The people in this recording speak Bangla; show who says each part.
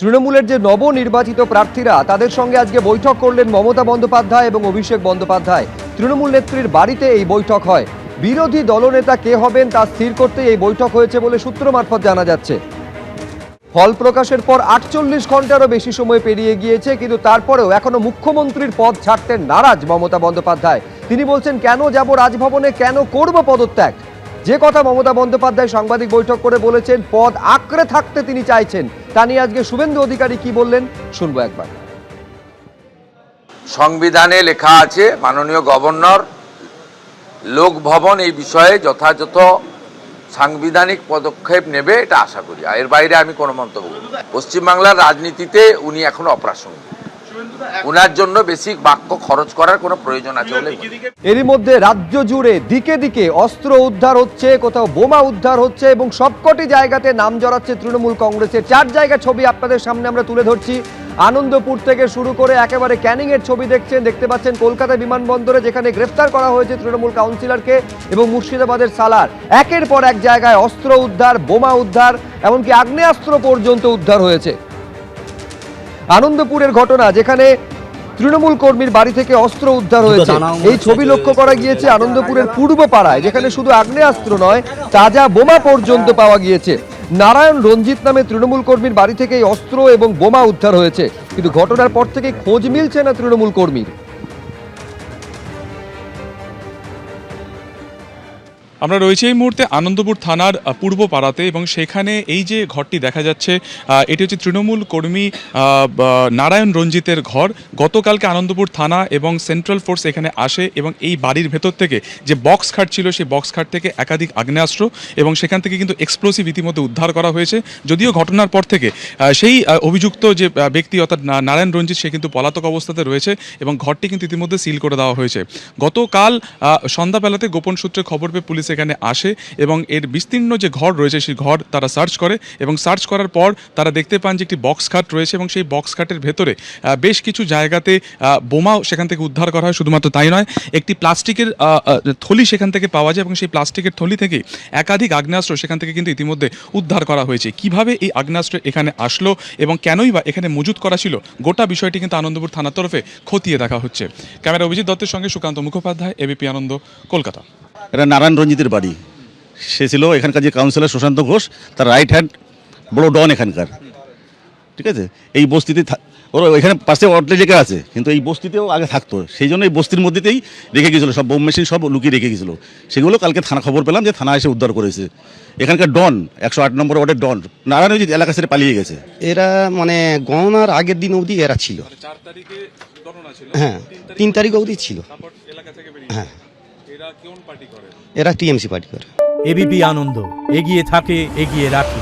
Speaker 1: তৃণমূলের যে নবনির্বাচিত প্রার্থীরা তাদের সঙ্গে আজকে বৈঠক করলেন মমতা বন্দ্যোপাধ্যায় এবং অভিষেক বন্দ্যোপাধ্যায়। তৃণমূল নেত্রীর বাড়িতে এই বৈঠক হয়। বিরোধী দলনেতা কে হবেন তা স্থির করতে এই বৈঠক হয়েছে বলে সূত্র মারফত জানা যাচ্ছে। ফল প্রকাশের পর 48 ঘন্টারও বেশি সময় পেরিয়ে গিয়েছে, কিন্তু তারপরেও এখনো মুখ্যমন্ত্রীর পদ ছাড়তে নারাজ মমতা বন্দ্যোপাধ্যায়। তিনি বলছেন, কেন যাব রাজভবনে, কেন করব পদত্যাগ। যে কথা মমতা বন্দ্যোপাধ্যায় সাংবাদিক বৈঠক করে বলেছেন, পদ আঁকড়ে থাকতে তিনি চাইছেন। তা নিয়ে আজকে শুভেন্দু অধিকারী কি বললেন শুনবো একবার।
Speaker 2: সংবিধানে লেখা আছে মাননীয় গভর্নর লোকভবন এই বিষয়ে যথাযথ সাংবিধানিক পদক্ষেপ নেবে, এটা আশা করি। এর বাইরে আমি কোনো মন্তব্য করি। পশ্চিমবাংলার রাজনীতিতে উনি এখন অপ্রাসঙ্গিক, উনার জন্য বেশি বাক্য খরচ করার কোনো প্রয়োজন আছে বলে।
Speaker 1: এরই মধ্যে রাজ্য জুড়ে দিকে দিকে অস্ত্র উদ্ধার হচ্ছে, কোথাও বোমা উদ্ধার হচ্ছে এবং সবকটি জায়গাতে নাম জড়াচ্ছে তৃণমূল কংগ্রেসের। 4 জায়গার ছবি আপনাদের সামনে আমরা তুলে ধরছি। আনন্দপুর থেকে শুরু করে একেবারে ক্যানিং এর ছবি দেখতে পাচ্ছেন কলকাতা বিমানবন্দরে, যেখানে গ্রেফতার করা হয়েছে তৃণমূল কাউন্সিলরকে, এবং মুর্শিদাবাদের সালার। একের পর এক জায়গায় অস্ত্র উদ্ধার, বোমা উদ্ধার, এমনকি আগ্নেয়াস্ত্র পর্যন্ত উদ্ধার হয়েছে। আনন্দপুরের ঘটনা, যেখানে তৃণমূল কর্মীর বাড়ি থেকে অস্ত্র উদ্ধার হয়েছে। এই ছবি লক্ষ্য করা গিয়েছে আনন্দপুরের পূর্ব পাড়ায়, যেখানে শুধু আগ্নেয়াস্ত্র নয়, তাজা বোমা পর্যন্ত পাওয়া গিয়েছে। নারায়ণ রঞ্জিত নামে তৃণমূল কর্মীর বাড়ি থেকে অস্ত্র এবং বোমা উদ্ধার হয়েছে, কিন্তু ঘটনার পর থেকে খোঁজ মিলছে না তৃণমূল কর্মীর।
Speaker 3: আমরা রয়েছে এই মুহূর্তে আনন্দপুর থানার পূর্ব পাড়াতে, এবং সেখানে এই যে ঘরটি দেখা যাচ্ছে, এটি হচ্ছে তৃণমূল কর্মী নারায়ণ রঞ্জিতের ঘর। গতকালকে আনন্দপুর থানা এবং সেন্ট্রাল ফোর্স এখানে আসে, এবং এই বাড়ির ভেতর থেকে যে বক্স খাট ছিল, সেই বক্স খাট থেকে একাধিক আগ্নেয়াস্ত্র এবং সেখান থেকে কিন্তু এক্সপ্লোসিভ ইতিমধ্যে উদ্ধার করা হয়েছে। যদিও ঘটনার পর থেকে সেই অভিযুক্ত যে ব্যক্তি অর্থাৎ নারায়ণ রঞ্জিত, সে কিন্তু পলাতক অবস্থাতে রয়েছে এবং ঘরটি কিন্তু ইতিমধ্যে সিল করে দেওয়া হয়েছে। গতকাল সন্ধ্যাবেলাতে গোপন সূত্রে খবর পেয়ে পুলিশ এখানে আসে এবং এর বিস্তীর্ণ যে ঘর রয়েছে সেই ঘর তারা সার্চ করে, এবং সার্চ করার পর তারা দেখতে পান যে একটি বক্স খাট রয়েছে, এবং সেই বক্স খাটের ভেতরে বেশ কিছু জায়গাতে বোমাও সেখান থেকে উদ্ধার করা হয়। শুধুমাত্র তাই নয়, একটি প্লাস্টিকের থলি সেখান থেকে পাওয়া যায়, এবং সেই প্লাস্টিকের থলি থেকে একাধিক আগ্নেয়াস্ত্র সেখান থেকে কিন্তু ইতিমধ্যে উদ্ধার করা হয়েছে। কিভাবে এই আগ্নেয়াস্ত্র এখানে আসলো এবং কেনই বা এখানে মজুত করা ছিল, গোটা বিষয়টি কিন্তু আনন্দপুর থানার তরফে খতিয়ে দেখা হচ্ছে। ক্যামেরা অভিজিৎ দত্তের সঙ্গে সুকান্ত মুখোপাধ্যায়, এবিপি আনন্দ, কলকাতা।
Speaker 4: এটা নারায়ণ রঞ্জিতের বাড়ি। সে ছিল এখানকার যে কাউন্সিলর সুশান্ত ঘোষ, তার রাইট হ্যান্ড, বড় ডন এখানকার। ঠিক আছে, এই বস্তিতে ওর এখানে পাশে অটলে জায়গা আছে, কিন্তু এই বস্তিতেও আগে থাকতো। সেই জন্য এই বস্তির মধ্যেতেই রেখে গেছিলো, সব বোম মেশিন সব লুকিয়ে রেখে গেছিলো। সেগুলো কালকে থানা খবর পেলাম যে থানা এসে উদ্ধার করেছে। এখানকার ডন, 108 নম্বর ওয়ার্ডের ডন নারায়ণ রঞ্জিত এলাকা ছেড়ে পালিয়ে গেছে।
Speaker 5: এরা মানে গণনার আগের দিন অবধি এরা ছিল। হ্যাঁ, 3 তারিখ অবধি ছিল। হ্যাঁ, এরা টিএমসি পার্টি করে।
Speaker 6: এবিপি আনন্দ, এগিয়ে থাকে, এগিয়ে রাখে।